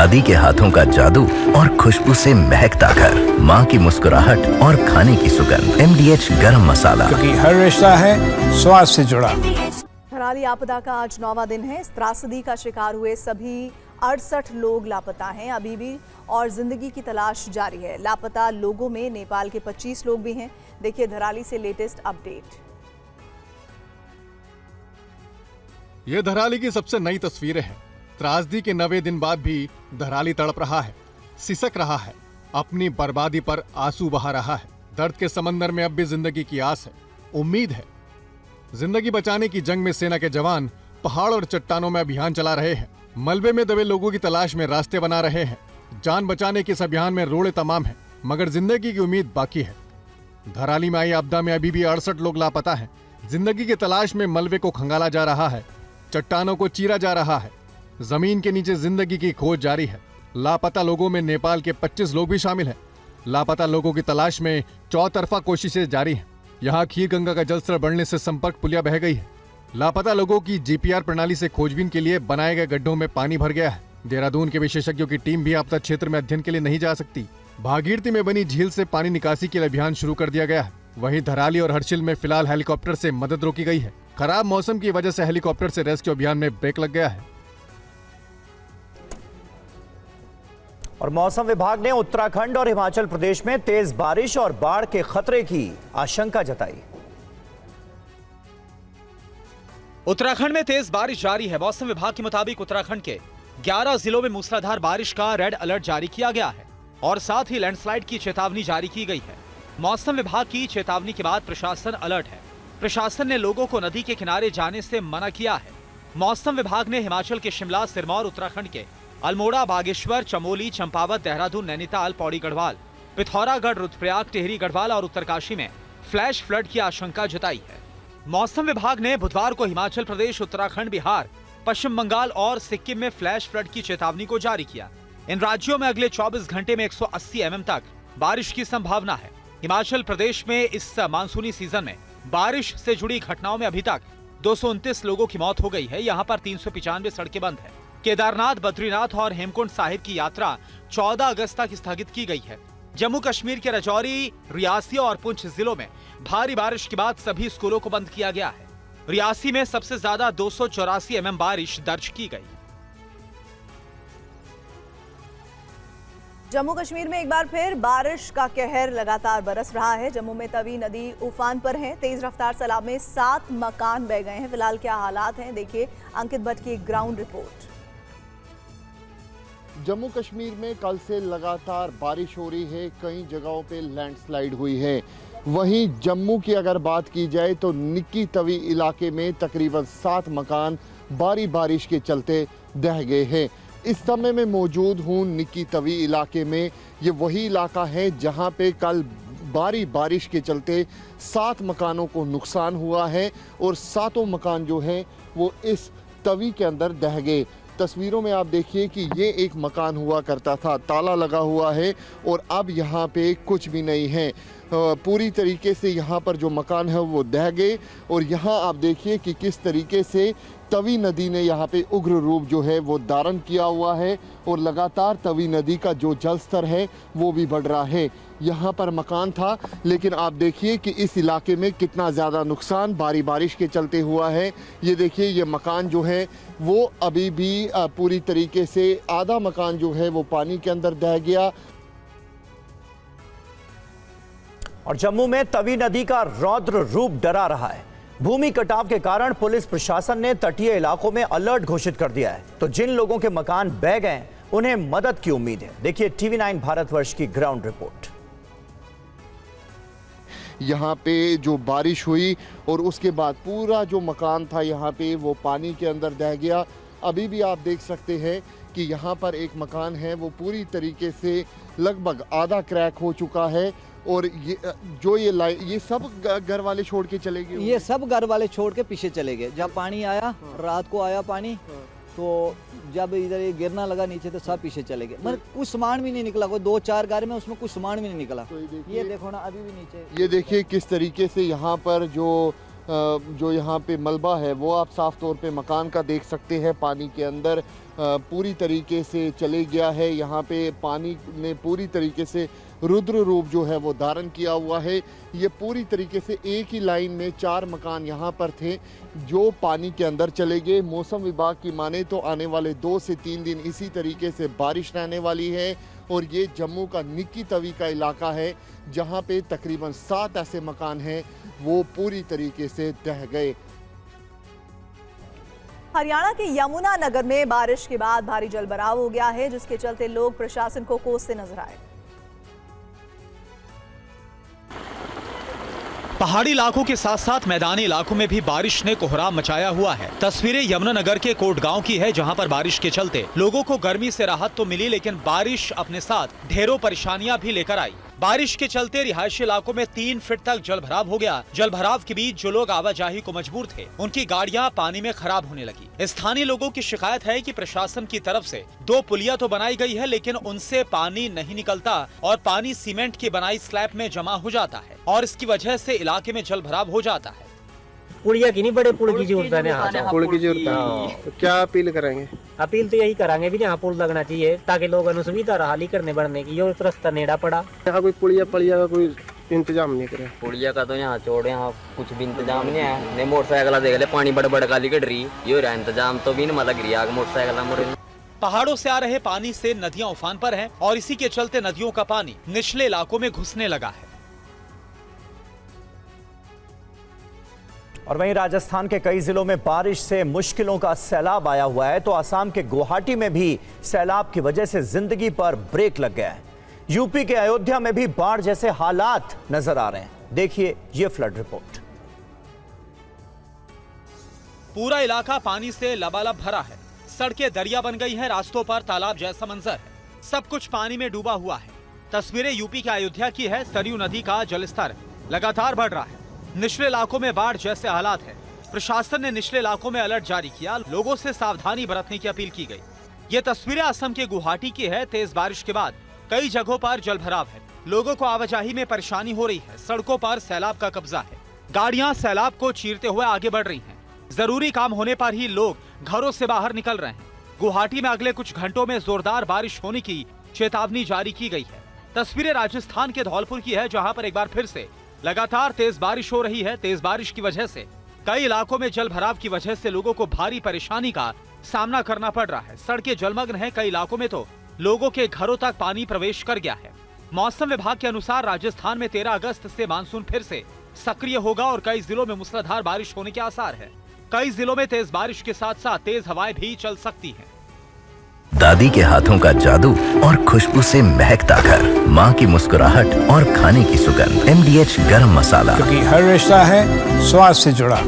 दादी के हाथों का जादू और खुशबू से महकता घर, माँ की मुस्कुराहट और खाने की सुगंध। MDH गरम मसाला, क्योंकि हर रिश्ता है स्वाद से जुड़ा। थराली आपदा का आज 9वां दिन है। इस त्रासदी का शिकार हुए सभी 68 लोग लापता हैं अभी भी, और जिंदगी की तलाश जारी है। लापता लोगों में नेपाल के 25 लोग भी हैं। देखिए धराली से लेटेस्ट अपडेट। ये धराली की सबसे नई तस्वीरें हैं। त्रासदी के 9वें दिन बाद भी धराली तड़प रहा है, सिसक रहा है, अपनी बर्बादी पर आंसू बहा रहा है। दर्द के समंदर में अब भी जिंदगी की आस है, उम्मीद है। जिंदगी बचाने की जंग में सेना के जवान पहाड़ और चट्टानों में अभियान चला रहे हैं। मलबे में दबे लोगों की तलाश में रास्ते बना रहे हैं। जान बचाने के इस अभियान में रोड़े तमाम हैं, मगर जिंदगी की उम्मीद बाकी है। धराली में आई आपदा में अभी भी 68 लोग लापता हैं। जिंदगी की तलाश में मलबे को खंगाला जा रहा है, चट्टानों को चीरा जा रहा है। जमीन के नीचे जिंदगी की खोज जारी है। लापता लोगों में नेपाल के 25 लोग भी शामिल हैं। लापता लोगों की तलाश में चौतरफा कोशिशें जारी हैं। यहाँ खीर गंगा का जलस्तर बढ़ने से संपर्क पुलिया बह गई है। लापता लोगों की GPR प्रणाली से खोजबीन के लिए बनाए गए गड्ढों में पानी भर गया है। देहरादून के विशेषज्ञों की टीम भी आपदा क्षेत्र में अध्ययन के लिए नहीं जा सकती। भागीरथी में बनी झील से पानी निकासी के लिए अभियान शुरू कर दिया गया है। वहीं धराली और हर्षिल में फिलहाल हेलीकॉप्टर से मदद रोकी गई है। खराब मौसम की वजह से हेलीकॉप्टर से रेस्क्यू अभियान में ब्रेक लग गया है। और मौसम विभाग ने उत्तराखंड और हिमाचल प्रदेश में तेज बारिश और बाढ़ के खतरे की आशंका जताई। उत्तराखंड में तेज बारिश जारी है। मौसम विभाग के मुताबिक उत्तराखंड के 11 जिलों में मूसलाधार बारिश का रेड अलर्ट जारी किया गया है और साथ ही लैंडस्लाइड की चेतावनी जारी की गई है। मौसम विभाग की चेतावनी के बाद प्रशासन अलर्ट है। प्रशासन ने लोगों को नदी के किनारे जाने से मना किया है। मौसम विभाग ने हिमाचल के शिमला, सिरमौर, उत्तराखंड के अल्मोड़ा, बागेश्वर, चमोली, चंपावत, देहरादून, नैनीताल, पौड़ी गढ़वाल, पिथौरागढ़, रुद्रप्रयाग, टिहरी गढ़वाल और उत्तरकाशी में फ्लैश फ्लड की आशंका जताई है। मौसम विभाग ने बुधवार को हिमाचल प्रदेश, उत्तराखंड, बिहार, पश्चिम बंगाल और सिक्किम में फ्लैश फ्लड की चेतावनी को जारी किया। इन राज्यों में अगले 24 घंटे में 180 mm तक बारिश की संभावना है। हिमाचल प्रदेश में इस मानसूनी सीजन में बारिश से जुड़ी घटनाओं में अभी तक 229 लोगों की मौत हो गई है। यहाँ पर 395 सड़कें बंद है। केदारनाथ, बद्रीनाथ और हेमकुंड साहिब की यात्रा 14 अगस्त तक स्थगित की गई है। जम्मू कश्मीर के राजौरी, रियासी और पुंछ जिलों में भारी बारिश के बाद सभी स्कूलों को बंद किया गया है। रियासी में सबसे ज्यादा 284 mm बारिश दर्ज की गई। जम्मू कश्मीर में एक बार फिर बारिश का कहर लगातार बरस रहा है। जम्मू में तवी नदी उफान पर है। तेज रफ्तार सैलाब में 7 मकान बह गए हैं। फिलहाल क्या हालात हैं, देखिए अंकित भट्ट की ग्राउंड रिपोर्ट। जम्मू कश्मीर में कल से लगातार बारिश हो रही है। कई जगहों पे लैंडस्लाइड हुई है। वहीं जम्मू की अगर बात की जाए तो निक्की तवी इलाके में तकरीबन 7 मकान भारी बारिश के चलते ढह गए हैं। इस समय मैं मौजूद हूँ निक्की तवी इलाके में। ये वही इलाका है जहाँ पे कल भारी बारिश के चलते 7 मकानों को नुकसान हुआ है और 7 मकान जो है वो इस तवी के अंदर ढह गए। तस्वीरों में आप देखिए कि ये एक मकान हुआ करता था, ताला लगा हुआ है और अब यहाँ पे कुछ भी नहीं है। पूरी तरीके से यहाँ पर जो मकान है वो ढह गए। और यहाँ आप देखिए कि किस तरीके से तवी नदी ने यहाँ पे उग्र रूप जो है वो धारण किया हुआ है और लगातार तवी नदी का जो जल स्तर है वो भी बढ़ रहा है। यहाँ पर मकान था, लेकिन आप देखिए कि इस इलाके में कितना ज़्यादा नुकसान भारी बारिश के चलते हुआ है। ये देखिए ये मकान जो है वो अभी भी पूरी तरीके से आधा मकान जो है वो पानी के अंदर ढह गया। और जम्मू में तवी नदी का रौद्र रूप डरा रहा है। भूमि कटाव के कारण पुलिस प्रशासन ने तटीय इलाकों में अलर्ट घोषित कर दिया है। तो जिन लोगों के मकान बह गए उन्हें मदद की उम्मीद है। देखिए TV9 भारतवर्ष की ग्राउंड रिपोर्ट। यहाँ पे जो बारिश हुई और उसके बाद पूरा जो मकान था यहाँ पे वो पानी के अंदर ढह गया। अभी भी आप देख सकते हैं कि यहाँ पर एक मकान है वो पूरी तरीके से लगभग आधा क्रैक हो चुका है। और ये सब घर वाले छोड़ के चले गए। ये सब घर वाले छोड़ के पीछे चले गए। जब पानी आया, रात को आया पानी, तो जब इधर ये गिरना लगा नीचे तो सब पीछे चले गए। मगर कुछ सामान भी नहीं निकला। कोई 2-4 गाड़ी में उसमें कुछ सामान भी नहीं निकला। तो ये देखो ना, अभी भी नीचे। ये देखिए किस तरीके से यहाँ पर जो यहाँ पे मलबा है वो आप साफ तौर पे मकान का देख सकते हैं पानी के अंदर। पूरी तरीके से चले गया है। यहाँ पे पानी ने पूरी तरीके से रुद्र रूप जो है वो धारण किया हुआ है। ये पूरी तरीके से एक ही लाइन में 4 मकान यहाँ पर थे जो पानी के अंदर चले गए। मौसम विभाग की माने तो आने वाले 2 से 3 दिन इसी तरीके से बारिश रहने वाली है। और ये जम्मू का निक्की तवी का इलाका है जहाँ पे तकरीबन 7 ऐसे मकान हैं वो पूरी तरीके से ढह गए। हरियाणा के यमुनानगर में बारिश के बाद भारी जलभराव हो गया है, जिसके चलते लोग प्रशासन को कोसते नजर आए। पहाड़ी इलाकों के साथ साथ मैदानी इलाकों में भी बारिश ने कोहराम मचाया हुआ है। तस्वीरें यमुनानगर के कोट गांव की है, जहां पर बारिश के चलते लोगों को गर्मी से राहत तो मिली, लेकिन बारिश अपने साथ ढेरों परेशानियां भी लेकर आई। बारिश के चलते रिहायशी इलाकों में 3 फीट तक जलभराव हो गया। जलभराव के बीच जो लोग आवाजाही को मजबूर थे, उनकी गाड़ियां पानी में खराब होने लगी। स्थानीय लोगों की शिकायत है कि प्रशासन की तरफ से 2 पुलिया तो बनाई गई है, लेकिन उनसे पानी नहीं निकलता और पानी सीमेंट की बनाई स्लैब में जमा हो जाता है और इसकी वजह से इलाके में जलभराव हो जाता है। पुलिया की नहीं, बड़े पुल की जरूरत है। पुल की जरूरत है। तो क्या अपील करेंगे? अपील तो यही करांगे भी यहाँ पुल लगना चाहिए ताकि लोग अनुसुविधा रहाली करने बढ़ने की। ये रास्ता नेड़ा पड़ा, यहाँ कोई पुलिया का कोई इंतजाम नहीं करे। पुलिया का तो यहाँ छोड़, यहाँ कुछ भी इंतजाम नहीं है। ने मोटरसाइकिल देख ले, पानी बड़ बड़ गाली कट रही, ये रहा इंतजाम तो भी नहीं लग रही आग मोटरसाइकिल। पहाड़ों से आ रहे पानी से नदियां उफान पर हैं और इसी के चलते नदियों का पानी निचले इलाकों में घुसने लगा है। और वहीं राजस्थान के कई जिलों में बारिश से मुश्किलों का सैलाब आया हुआ है, तो असम के गुवाहाटी में भी सैलाब की वजह से जिंदगी पर ब्रेक लग गया है। यूपी के अयोध्या में भी बाढ़ जैसे हालात नजर आ रहे हैं। देखिए ये फ्लड रिपोर्ट। पूरा इलाका पानी से लबालब भरा है। सड़कें दरिया बन गई हैं, रास्तों पर तालाब जैसा मंजर है। सब कुछ पानी में डूबा हुआ है। तस्वीरें यूपी के अयोध्या की है। सरयू नदी का जलस्तर लगातार बढ़ रहा है। निचले इलाकों में बाढ़ जैसे हालात है। प्रशासन ने निचले इलाकों में अलर्ट जारी किया, लोगों से सावधानी बरतने की अपील की गई। ये तस्वीरें असम के गुवाहाटी की है। तेज बारिश के बाद कई जगहों पर जलभराव है। लोगों को आवाजाही में परेशानी हो रही है। सड़कों पर सैलाब का कब्जा है। गाड़ियां सैलाब को चीरते हुए आगे बढ़ रही हैं। जरूरी काम होने पर ही लोग घरों से बाहर निकल रहे हैं। गुवाहाटी में अगले कुछ घंटों में जोरदार बारिश होने की चेतावनी जारी की गई है। तस्वीरें राजस्थान के धौलपुर की है, जहां पर एक बार फिर से लगातार तेज बारिश हो रही है। तेज बारिश की वजह से कई इलाकों में जल भराव की वजह से लोगों को भारी परेशानी का सामना करना पड़ रहा है। सड़कें जलमग्न हैं। कई इलाकों में तो लोगों के घरों तक पानी प्रवेश कर गया है। मौसम विभाग के अनुसार राजस्थान में 13 अगस्त से मानसून फिर से सक्रिय होगा और कई जिलों में मूसलाधार बारिश होने के आसार है। कई जिलों में तेज बारिश के साथ साथ तेज हवाएं भी चल सकती हैं। दादी के हाथों का जादू और खुशबू से महकता घर, माँ की मुस्कुराहट और खाने की सुगंध। MDH गरम मसाला, क्योंकि हर रिश्ता है स्वाद से जुड़ा।